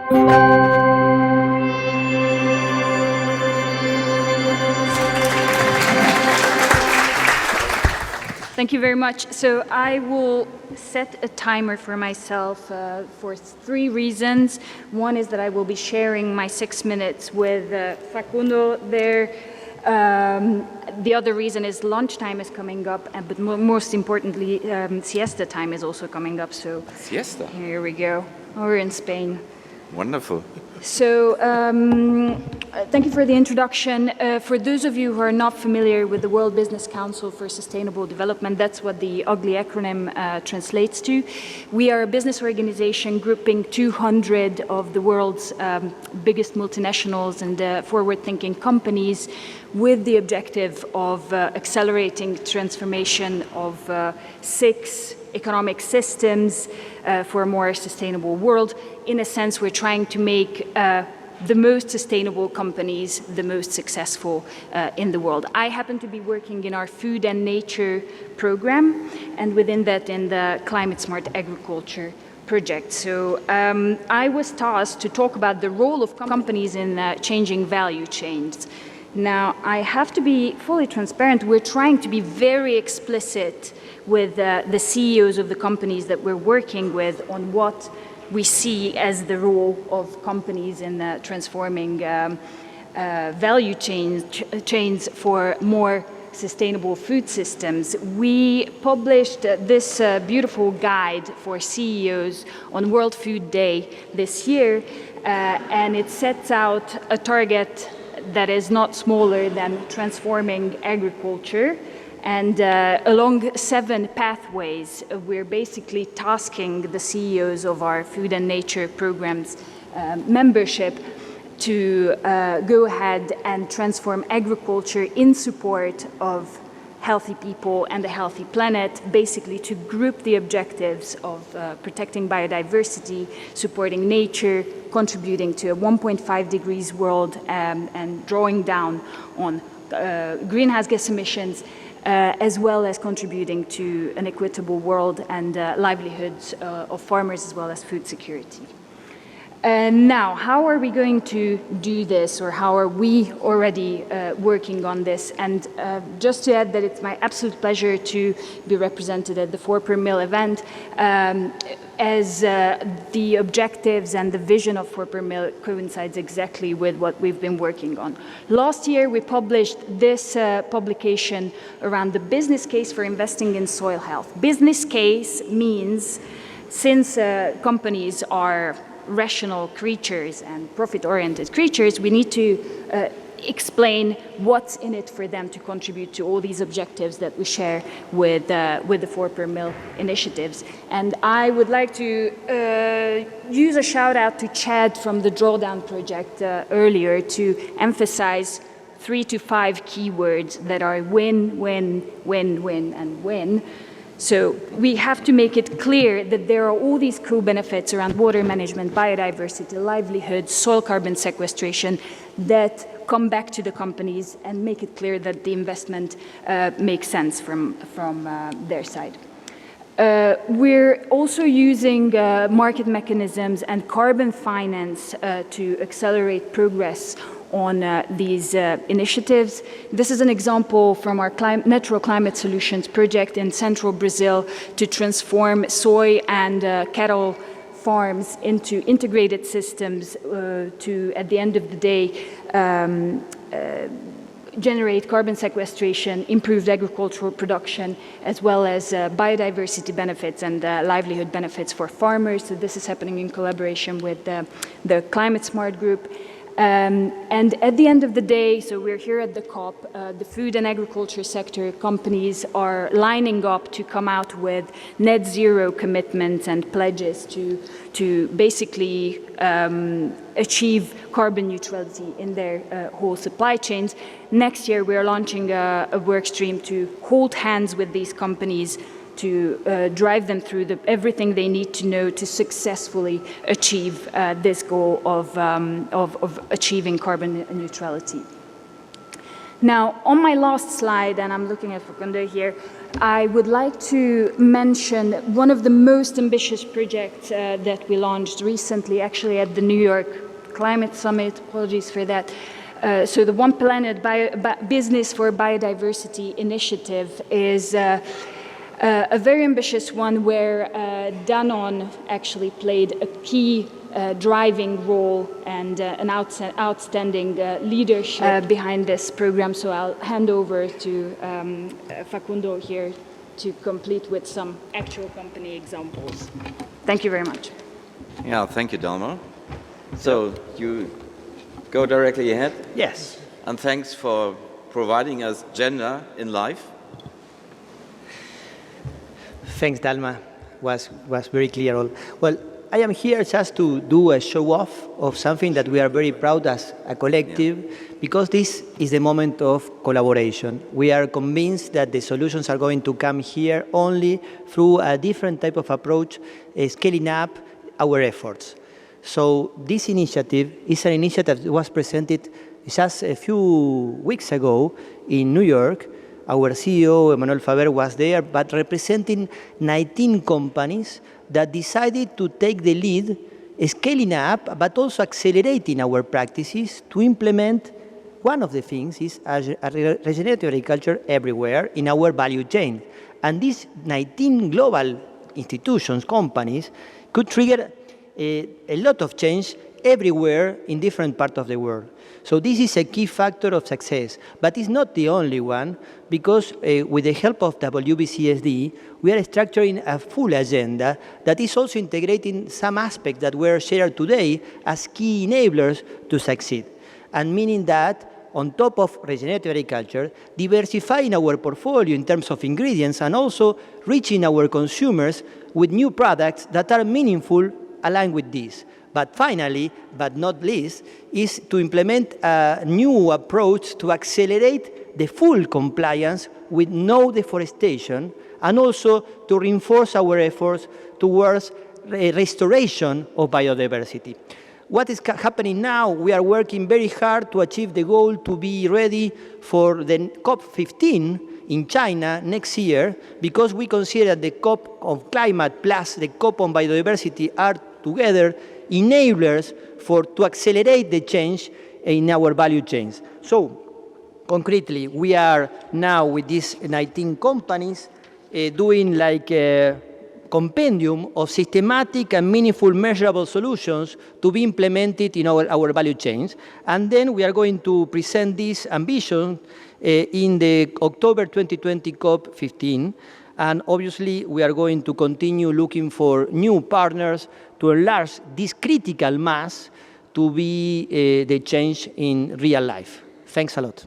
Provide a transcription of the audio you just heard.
Thank you very much. So I will set a timer for myself for 3 reasons. One is that I will be sharing my 6 minutes with Facundo there. The other reason is lunchtime is coming up, but most importantly, siesta time is also coming up. So Siesta? Here we go. We're in Spain. Wonderful. So thank you for the introduction. For those of you who are not familiar with the World Business Council for Sustainable Development, that's what the ugly acronym translates to. We are a business organization grouping 200 of the world's biggest multinationals and forward-thinking companies with the objective of accelerating transformation of 6 economic systems for a more sustainable world. In a sense, we're trying to make the most sustainable companies the most successful in the world. I happen to be working in our food and nature program, and within that in the climate smart agriculture project. So I was tasked to talk about the role of companies in changing value chains. Now, I have to be fully transparent. We're trying to be very explicit with the CEOs of the companies that we're working with on what we see as the role of companies in transforming value chains for more sustainable food systems. We published this beautiful guide for CEOs on World Food Day this year, and it sets out a target that is not smaller than transforming agriculture. And along 7 pathways, we're basically tasking the CEOs of our food and nature programs membership to go ahead and transform agriculture in support of healthy people and a healthy planet, basically to group the objectives of protecting biodiversity, supporting nature, contributing to a 1.5 degrees world, and drawing down on greenhouse gas emissions, as well as contributing to an equitable world and livelihoods of farmers, as well as food security. Now, how are we going to do this, or how are we already working on this? And just to add that it's my absolute pleasure to be represented at the 4 per Mil event, as the objectives and the vision of 4 per Mil coincides exactly with what we've been working on. Last year, we published this publication around the business case for investing in soil health. Business case means, since companies are rational creatures and profit-oriented creatures, we need to explain what's in it for them to contribute to all these objectives that we share with the 4 per Mil initiatives. And I would like to use a shout out to Chad from the Drawdown Project earlier to emphasize 3 to 5 keywords that are win, win, win, win, and win. So we have to make it clear that there are all these co-benefits around water management, biodiversity, livelihood, soil carbon sequestration that come back to the companies, and make it clear that the investment makes sense from their side. We're also using market mechanisms and carbon finance to accelerate progress on these initiatives. This is an example from our Natural Climate Solutions project in central Brazil to transform soy and cattle farms into integrated systems to, at the end of the day, generate carbon sequestration, improved agricultural production, as well as biodiversity benefits and livelihood benefits for farmers. So this is happening in collaboration with the Climate Smart Group. And at the end of the day, so we're here at the COP, the food and agriculture sector companies are lining up to come out with net zero commitments and pledges to basically achieve carbon neutrality in their whole supply chains. Next year, we're launching a work stream to hold hands with these companies to drive them through everything they need to know to successfully achieve this goal of achieving carbon neutrality. Now, on my last slide, and I'm looking at Facundo here, I would like to mention one of the most ambitious projects that we launched recently, actually at the New York Climate Summit. Apologies for that. So the One Planet Business for Biodiversity initiative is a very ambitious one where Danone actually played a key driving role and an outstanding leadership behind this program. So I'll hand over to Facundo here to complete with some actual company examples. Thank you very much. Yeah, thank you, Dalma. So you go directly ahead? Yes. And thanks for providing us gender in life. Thanks, Dalma. Was very clear. Well, I am here just to do a show-off of something that we are very proud as a collective, because this is the moment of collaboration. We are convinced that the solutions are going to come here only through a different type of approach, scaling up our efforts. So this initiative is an initiative that was presented just a few weeks ago in New York. Our CEO, Emmanuel Faber, was there, but representing 19 companies that decided to take the lead, scaling up, but also accelerating our practices to implement. One of the things is regenerative agriculture everywhere in our value chain. And these 19 global institutions, companies, could trigger a lot of change everywhere in different parts of the world. So this is a key factor of success, but it's not the only one, because with the help of WBCSD, we are structuring a full agenda that is also integrating some aspects that were shared today as key enablers to succeed. And meaning that, on top of regenerative agriculture, diversifying our portfolio in terms of ingredients and also reaching our consumers with new products that are meaningful aligned with this. But finally, but not least, is to implement a new approach to accelerate the full compliance with no deforestation, and also to reinforce our efforts towards restoration of biodiversity. What is happening now? We are working very hard to achieve the goal to be ready for the COP15 in China next year, because we consider the COP of climate plus the COP on biodiversity are together enablers to accelerate the change in our value chains. So, concretely, we are now with these 19 companies doing like a compendium of systematic and meaningful measurable solutions to be implemented in our value chains. And then we are going to present this ambition in the October 2020 COP15. And obviously, we are going to continue looking for new partners to enlarge this critical mass to be the change in real life. Thanks a lot.